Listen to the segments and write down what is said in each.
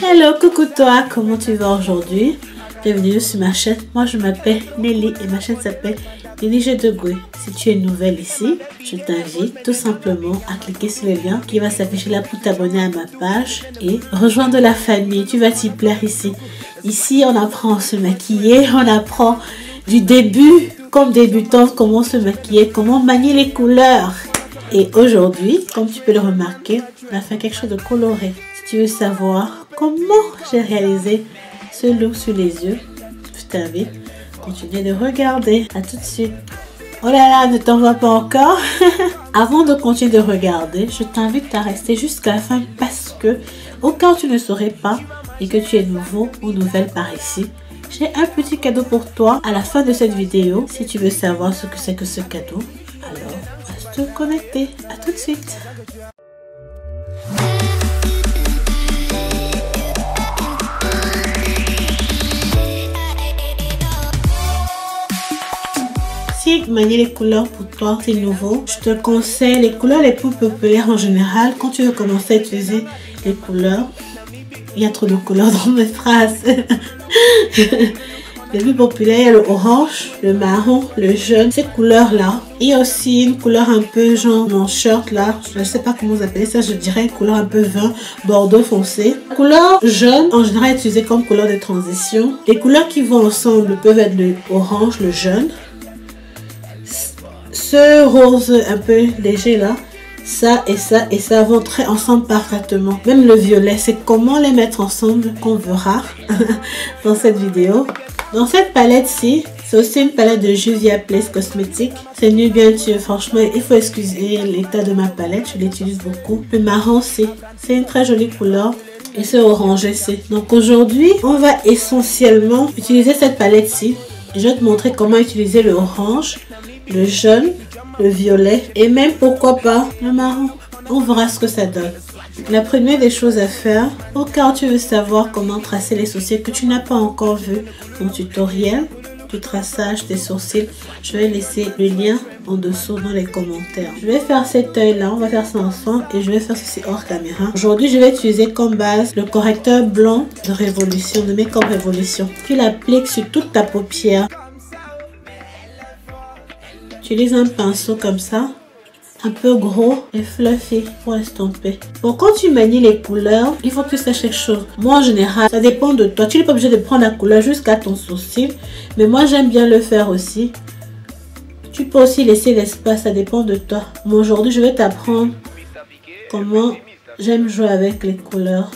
Hello, coucou toi, comment tu vas aujourd'hui? Bienvenue sur ma chaîne. Moi je m'appelle Nelly et ma chaîne s'appelle Nelly Jedegui. Si tu es nouvelle ici, je t'invite tout simplement à cliquer sur le lien qui va s'afficher là pour t'abonner à ma page et rejoindre la famille. Tu vas t'y plaire ici. Ici on apprend à se maquiller, on apprend du début comme débutante comment se maquiller, comment manier les couleurs. Et aujourd'hui, comme tu peux le remarquer, on a fait quelque chose de coloré. Si tu veux savoir comment j'ai réalisé ce look sur les yeux, je t'invite à continuer de regarder. À tout de suite. Oh là là, ne t'en vas pas encore. Avant de continuer de regarder, je t'invite à rester jusqu'à la fin parce que au cas où tu ne saurais pas et que tu es nouveau ou nouvelle par ici, j'ai un petit cadeau pour toi à la fin de cette vidéo. Si tu veux savoir ce que c'est que ce cadeau, alors reste connecté. À tout de suite. Si manier les couleurs pour toi c'est nouveau, je te conseille les couleurs les plus populaires en général. Quand tu veux commencer à utiliser les couleurs, il y a trop de couleurs dans mes phrases. Les plus populaires, il y a le orange, le marron, le jaune, ces couleurs là. Il y a aussi une couleur un peu genre mon shirt là, je ne sais pas comment vous appelez ça, je dirais une couleur un peu vin, bordeaux foncé. La couleur jaune en général est utilisée comme couleur de transition. Les couleurs qui vont ensemble peuvent être le orange, le jaune. Ce rose un peu léger là, ça et ça vont très ensemble parfaitement. Même le violet, c'est comment les mettre ensemble qu'on verra dans cette vidéo. Dans cette palette-ci, c'est aussi une palette de Juviia Place Cosmetics. C'est nul bien sûr, franchement, il faut excuser l'état de ma palette, je l'utilise beaucoup. Le marron, c'est une très jolie couleur. Et ce orangé, c'est. Donc aujourd'hui, on va essentiellement utiliser cette palette-ci. Je vais te montrer comment utiliser le orange, le jaune, le violet et même pourquoi pas le marron. On verra ce que ça donne. La première des choses à faire, au cas où tu veux savoir comment tracer les sourcils que tu n'as pas encore vu mon tutoriel du traçage des sourcils, je vais laisser le lien en dessous dans les commentaires. Je vais faire cet œil là, on va faire ça ensemble et je vais faire ceci hors caméra. Aujourd'hui je vais utiliser comme base le correcteur blanc de Révolution, de Make Up Révolution. Tu l'appliques sur toute ta paupière. Utilise un pinceau comme ça, un peu gros et fluffy pour estomper. Bon, quand tu manies les couleurs, il faut que tu saches quelque chose. Moi, en général, ça dépend de toi. Tu n'es pas obligé de prendre la couleur jusqu'à ton sourcil, mais moi, j'aime bien le faire aussi. Tu peux aussi laisser l'espace, ça dépend de toi. Moi, aujourd'hui, je vais t'apprendre comment j'aime jouer avec les couleurs.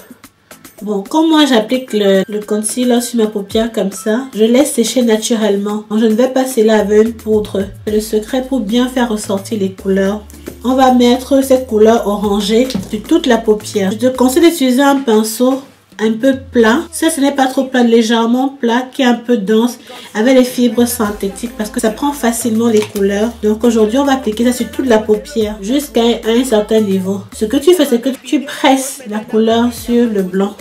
Bon, comme moi j'applique le concealer sur ma paupière comme ça, je laisse sécher naturellement. Donc, je ne vais pas sceller avec une poudre. C'est le secret pour bien faire ressortir les couleurs. On va mettre cette couleur orangée sur toute la paupière. Je te conseille d'utiliser un pinceau un peu plat. Ça, ce n'est pas trop plat, légèrement plat, qui est un peu dense, avec les fibres synthétiques parce que ça prend facilement les couleurs. Donc aujourd'hui, on va appliquer ça sur toute la paupière jusqu'à un certain niveau. Ce que tu fais, c'est que tu presses la couleur sur le blanc.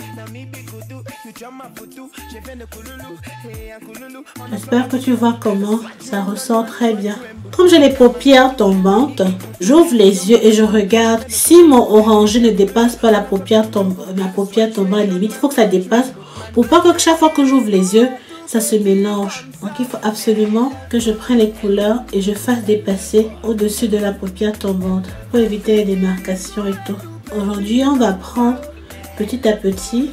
J'espère que tu vois comment ça ressort très bien. Comme j'ai les paupières tombantes, j'ouvre les yeux et je regarde si mon orangé ne dépasse pas la paupière ma paupière tombante. Limite, il faut que ça dépasse pour pas que chaque fois que j'ouvre les yeux, ça se mélange. Donc il faut absolument que je prenne les couleurs et je fasse dépasser au-dessus de la paupière tombante pour éviter les démarcations et tout. Aujourd'hui, on va prendre petit à petit.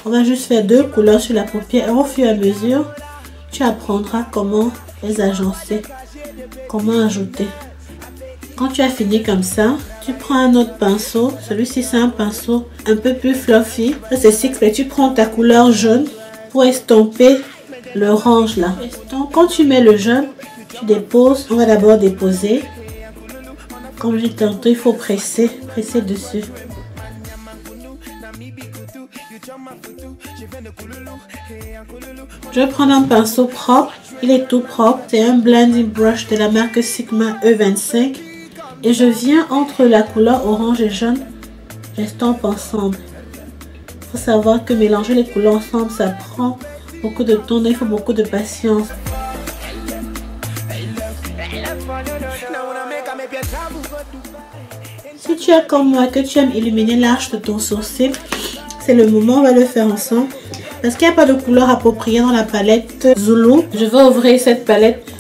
On va juste faire 2 couleurs sur la paupière et au fur et à mesure, tu apprendras comment les agencer, comment ajouter. Quand tu as fini comme ça, tu prends un autre pinceau. Celui-ci, c'est un pinceau un peu plus fluffy. Ça, c'est Six, mais tu prends ta couleur jaune pour estomper l'orange là. Quand tu mets le jaune, tu déposes. On va d'abord déposer. Comme j'ai dit tantôt, il faut presser dessus. Je vais prendre un pinceau propre, il est tout propre, c'est un blending brush de la marque Sigma E25 et je viens entre la couleur orange et jaune, j'estompe ensemble. Il faut savoir que mélanger les couleurs ensemble, ça prend beaucoup de temps, il faut beaucoup de patience. Si tu es comme moi, que tu aimes illuminer l'arche de ton sourcil, c'est le moment, on va le faire ensemble. Parce qu'il n'y a pas de couleur appropriée dans la palette Zulu. Je vais ouvrir cette palette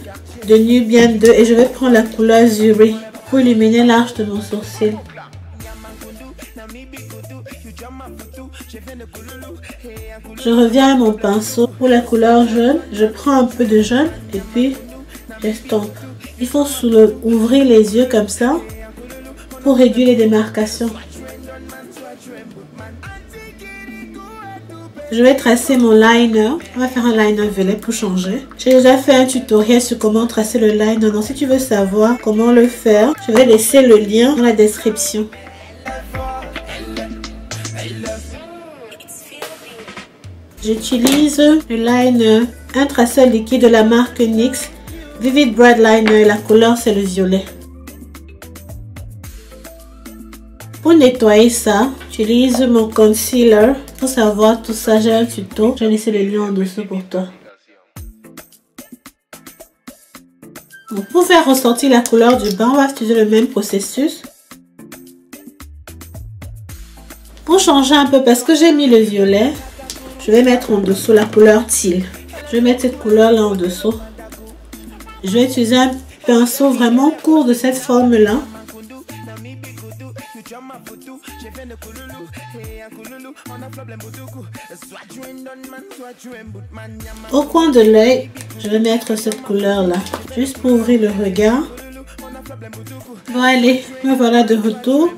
de Nubian 2 et je vais prendre la couleur Zuri pour illuminer l'arche de mon sourcil. Je reviens à mon pinceau pour la couleur jaune. Je prends un peu de jaune et puis j'estompe. Il faut ouvrir les yeux comme ça pour réduire les démarcations. Je vais tracer mon liner. On va faire un liner violet pour changer. J'ai déjà fait un tutoriel sur comment tracer le liner. Donc si tu veux savoir comment le faire, je vais laisser le lien dans la description. J'utilise le liner, un traceur liquide de la marque NYX, Vivid Bright Liner. La couleur c'est le violet. Pour nettoyer ça, j'utilise mon concealer. Pour savoir tout ça, j'ai un tuto. J'ai laissé le lien en dessous pour toi. Donc, pour faire ressortir la couleur du bas, on va utiliser le même processus. Pour changer un peu, parce que j'ai mis le violet, je vais mettre en dessous la couleur teal. Je vais mettre cette couleur là en dessous. Je vais utiliser un pinceau vraiment court de cette forme là. Au coin de l'œil, je vais mettre cette couleur là, juste pour ouvrir le regard. Bon allez, me voilà de retour.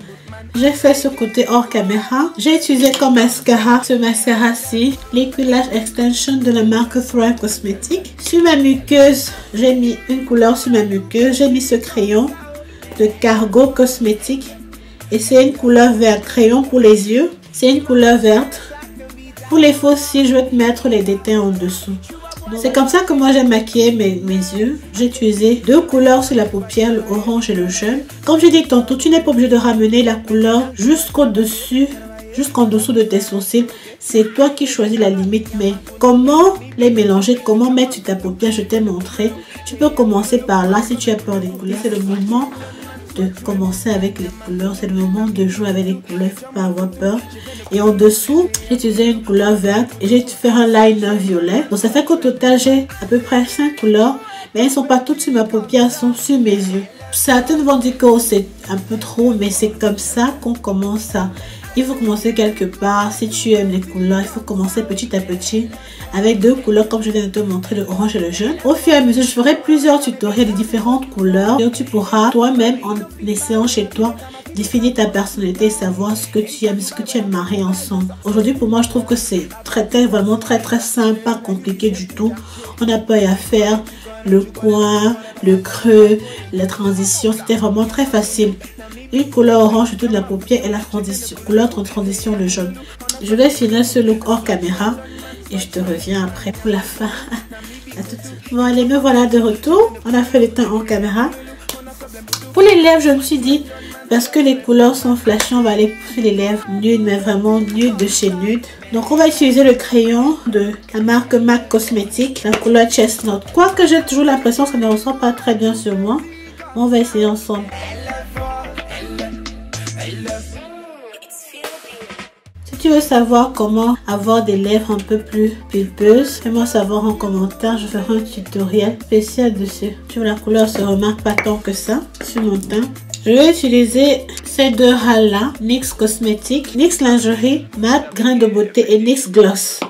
J'ai fait ce côté hors caméra. J'ai utilisé comme mascara ce mascara-ci, Liquid Lash Extension de la marque Thrive Cosmetics. Sur ma muqueuse, j'ai mis une couleur sur ma muqueuse. J'ai mis ce crayon de Cargo Cosmetics. Et c'est une couleur verte, crayon pour les yeux. C'est une couleur verte. Pour les faux cils, je vais te mettre les détails en dessous. C'est comme ça que moi j'ai maquillé mes yeux. J'ai utilisé deux couleurs sur la paupière, le orange et le jaune. Comme j'ai dit tantôt, tu n'es pas obligé de ramener la couleur jusqu'en dessous de tes sourcils. C'est toi qui choisis la limite. Mais comment les mélanger, comment mettre sur ta paupière, je t'ai montré. Tu peux commencer par là si tu as peur des couleurs. C'est le moment de commencer avec les couleurs, c'est le moment de jouer avec les couleurs, il ne faut pas avoir peur. Et en dessous, j'ai utilisé une couleur verte et j'ai fait un liner violet. Donc ça fait qu'au total, j'ai à peu près 5 couleurs, mais elles ne sont pas toutes sur ma paupière, elles sont sur mes yeux. Certaines vont dire que c'est un peu trop, mais c'est comme ça qu'on commence à... Il faut commencer quelque part. Si tu aimes les couleurs, il faut commencer petit à petit avec deux couleurs comme je viens de te montrer, le orange et le jaune. Au fur et à mesure, je ferai plusieurs tutoriels de différentes couleurs. Donc tu pourras toi-même, en essayant chez toi, définir ta personnalité et savoir ce que tu aimes, ce que tu aimes marier ensemble. Aujourd'hui, pour moi, je trouve que c'est vraiment très simple, pas compliqué du tout. On n'a pas à faire le coin, le creux, la transition. C'était vraiment très facile. Une couleur orange autour de la paupière et la couleur transition le jaune. Je vais finir ce look hors caméra et je te reviens après pour la fin. À tout de suite. Bon allez, me voilà de retour. On a fait le teint hors caméra. Pour les lèvres, je me suis dit, parce que les couleurs sont flashy, on va aller pour les lèvres nude, mais vraiment nude de chez Nude. Donc on va utiliser le crayon de la marque MAC Cosmetics, la couleur Chestnut. Quoique j'ai toujours l'impression que ça ne ressort pas très bien sur moi. On va essayer ensemble. Si tu veux savoir comment avoir des lèvres un peu plus pulpeuses, fais-moi savoir en commentaire, je ferai un tutoriel spécial dessus. Tu vois, la couleur se remarque pas tant que ça sur mon teint. Je vais utiliser ces deux râles là, NYX Cosmetics, NYX Lingerie, Matte Grain de Beauté et NYX Gloss.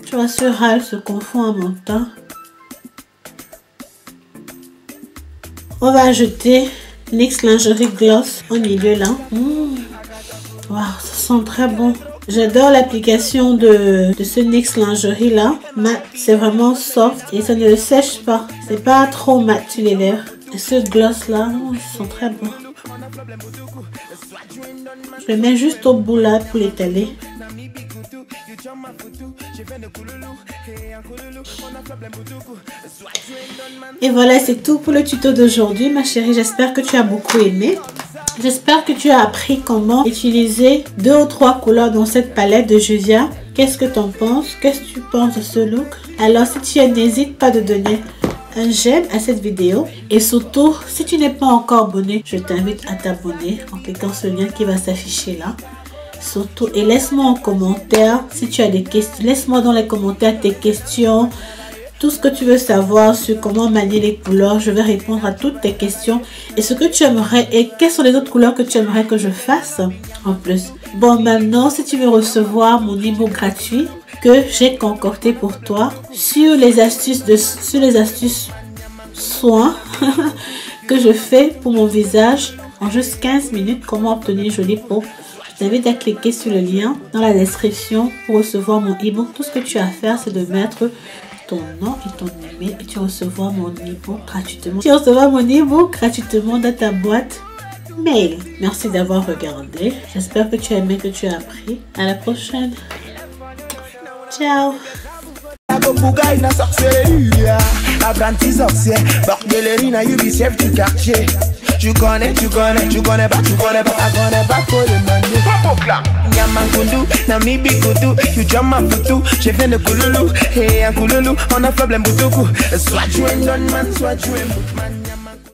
Tu vois, ce râle se confond à mon teint. On va ajouter NYX Lingerie Gloss au milieu là. Waouh, ça sent très bon. J'adore l'application de ce NYX Lingerie là. Mat, c'est vraiment soft et ça ne le sèche pas. C'est pas trop mat sur les lèvres. Et ce gloss là, ils sont très bons. Je le mets juste au bout là pour l'étaler. Et voilà, c'est tout pour le tuto d'aujourd'hui ma chérie. J'espère que tu as beaucoup aimé. J'espère que tu as appris comment utiliser 2 ou 3 couleurs dans cette palette de Juviia. Qu'est-ce que tu en penses? Qu'est-ce que tu penses de ce look? Alors si tu n'hésites pas de donner un j'aime à cette vidéo. Et surtout, si tu n'es pas encore abonné, je t'invite à t'abonner en cliquant sur le lien qui va s'afficher là. Surtout, et laisse-moi en commentaire si tu as des questions. Laisse-moi dans les commentaires tes questions, tout ce que tu veux savoir sur comment manier les couleurs. Je vais répondre à toutes tes questions et ce que tu aimerais et quelles sont les autres couleurs que tu aimerais que je fasse en plus. Bon, maintenant, si tu veux recevoir mon e-book gratuit que j'ai concocté pour toi sur les astuces soins que je fais pour mon visage en juste 15 minutes, comment obtenir une jolie peau. Je t'invite à cliquer sur le lien dans la description pour recevoir mon e-book. Tout ce que tu as à faire, c'est de mettre ton nom et ton email et tu recevras mon e-book gratuitement. Tu recevras mon e-book gratuitement dans ta boîte mail. Merci d'avoir regardé. J'espère que tu as aimé, que tu as appris. À la prochaine. Ciao. Tu connais pas pour le manier. Yamangundu, Namibi Kudu, you jam ma futu, je viens de Kululu, hey, un Kululu, on a problème Boutoukou. Soit tu es un man, soit tu es un man.